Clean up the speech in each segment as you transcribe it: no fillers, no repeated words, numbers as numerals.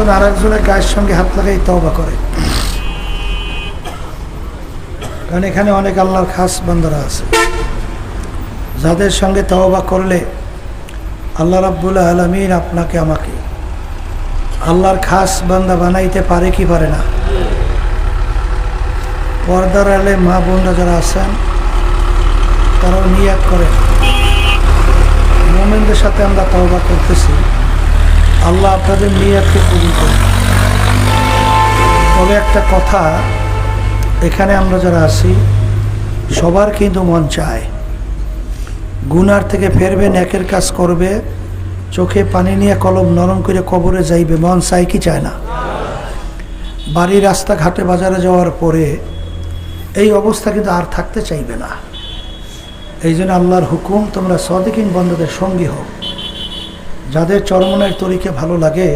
একজন আর একজনের গায়ের সঙ্গে হাত লাগাই তওবা করে, কারণ এখানে অনেক আল্লাহর খাস বান্দারা আছে যাদের সঙ্গে তওবা করলে আল্লাহ রাব্বুল আলামিন আপনাকে আমাকে আল্লাহর খাস বান্দা বানাইতে পারে কি পারে না? পর্দার আলে মা বোনরা যারা আছেন তারাও নিয়াত করেন, মুমিনদের সাথে আমরা তওবা করতেছি, আল্লাহ আপনাদের নিয়াতকে কবুল করেন। তবে একটা কথা, এখানে আমরা যারা আছি সবার কিন্তু মন চায় গুনার থেকে ফেরবে, নেকের কাজ করবে, চোখে পানি নিয়ে কলম নরম করে কবরে যাইবে, মন চায় কি চায় না? বাড়ি রাস্তাঘাটে বাজারে যাওয়ার পরে এই অবস্থা কিন্তু আর থাকতে চাইবে না। এই জন্য আল্লাহর হুকুম, তোমরা সাদিকিন বান্দাদের সঙ্গী হও। যাদের চরমনের তরিকে ভালো লাগে,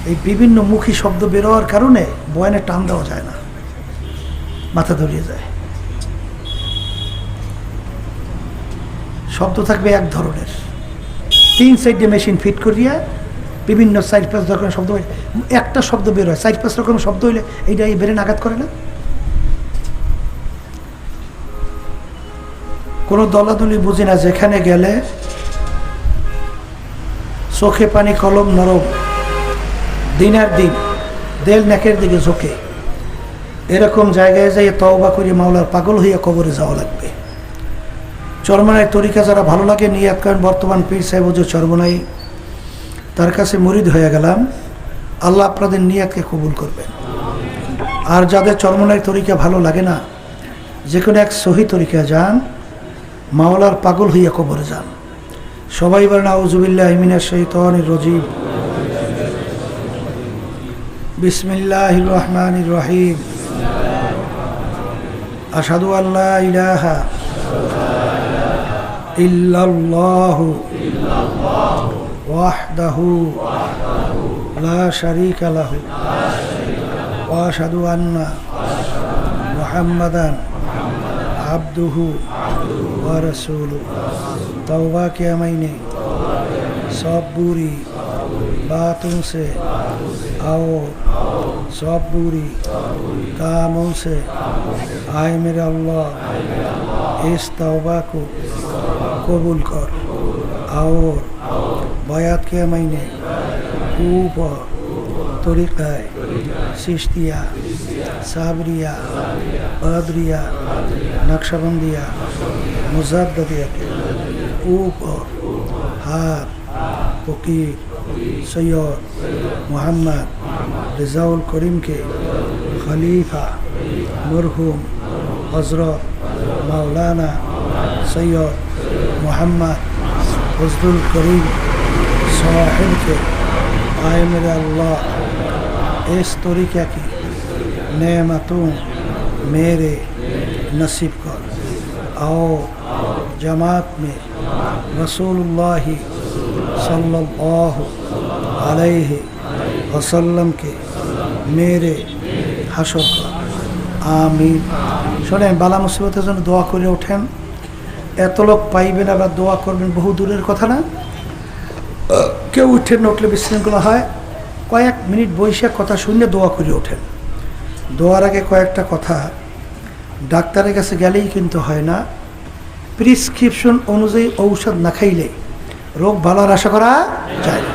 এই বিভিন্ন মুখী শব্দ বেরোয়ার কারণে বয়ানে টান দেওয়া যায় না, মাথা ধরিয়ে যায়। শব্দ থাকবে এক ধরনের, 3 সাইডে মেশিন ফিট করিয়া বিভিন্ন 4-5 রকমের শব্দ, একটা শব্দ বের হয় 4-5 রকমের শব্দ হইলে এইটা এই ব্রেন আঘাত করে না? কোনো দলাদলি বুঝি না, যেখানে গেলে চোখে পানি কলম নরম, দিনের দিন দেল নেকের দিকে ঝোঁকে, এরকম জায়গায় যাই তওবা করে মাওলার পাগল হইয়া কবরে যাওয়া লাগবে। চরমনাই তরিকা যারা ভালো লাগে নিয়াত করেন, বর্তমান পীর সাহেব হুজুর চরমনাই, তার কাছে মুরিদ হয়ে গেলাম, আল্লাহ আপনাদের নিয়াতকে কবুল করবেন। আর যাদের চরমনাই তরিকা ভালো লাগে না, যে কোনো এক সহি তরিকা যান, মাওলার পাগল হইয়া কবরে যান। সবাই বলেন আউযুবিল্লাহি মিনাশ শাইতানির রাজিম। বিসমিল্লাহির রহমানির রহিম। আশহাদু আল্লা ইলাহা ইল্লাল্লাহু ওয়াহদাহু লা শারীকা লাহু ওয়া আশহাদু আন্না মুহাম্মাদান আবদুহু ওয়া রাসূলুহু। तौबा किया मैंने सब बुरी बातों से और सब बुरी कामों से, आए मेरे अल्लाह इस तौबा को कबूल कर। और बयात किया मैंने ऊपर तरीक़ा चिश्तिया, साबरिया, बदरिया, नक्शबंदिया, मुजद्दिया के ऊपर हाथ फकीर सैयद मोहम्मद रिज़ाउल करीम के खलीफा मरहूम हज़रत मौलाना सैयद मोहम्मद फजलुल करीम साहिब के, आए मेरे अल्लाह इस तरीक़ा की नेमतों मेरे नसीब कर। और जमात में रसूलुल्लाह सल्लल्लाहु अलैहि वसल्लम के मेरे হাসর কর, আমিন। শোনেন, বালা মুসিবতের জন্য দোয়া করে ওঠেন, এত লোক পাইবেন আবার দোয়া করবেন, বহু দূরের কথা না। কেউ উঠে উঠলে বিশৃঙ্খলা হয়, কয়েক মিনিট বসে কথা শুনে দোয়া করে ওঠেন। দোয়ার আগে কয়েকটা কথা, ডাক্তারের কাছে গেলেই কিন্তু হয় না, প্রিসক্রিপশন অনুযায়ী ঔষধ না খাইলে রোগ ভালোর আশা করা যায় না।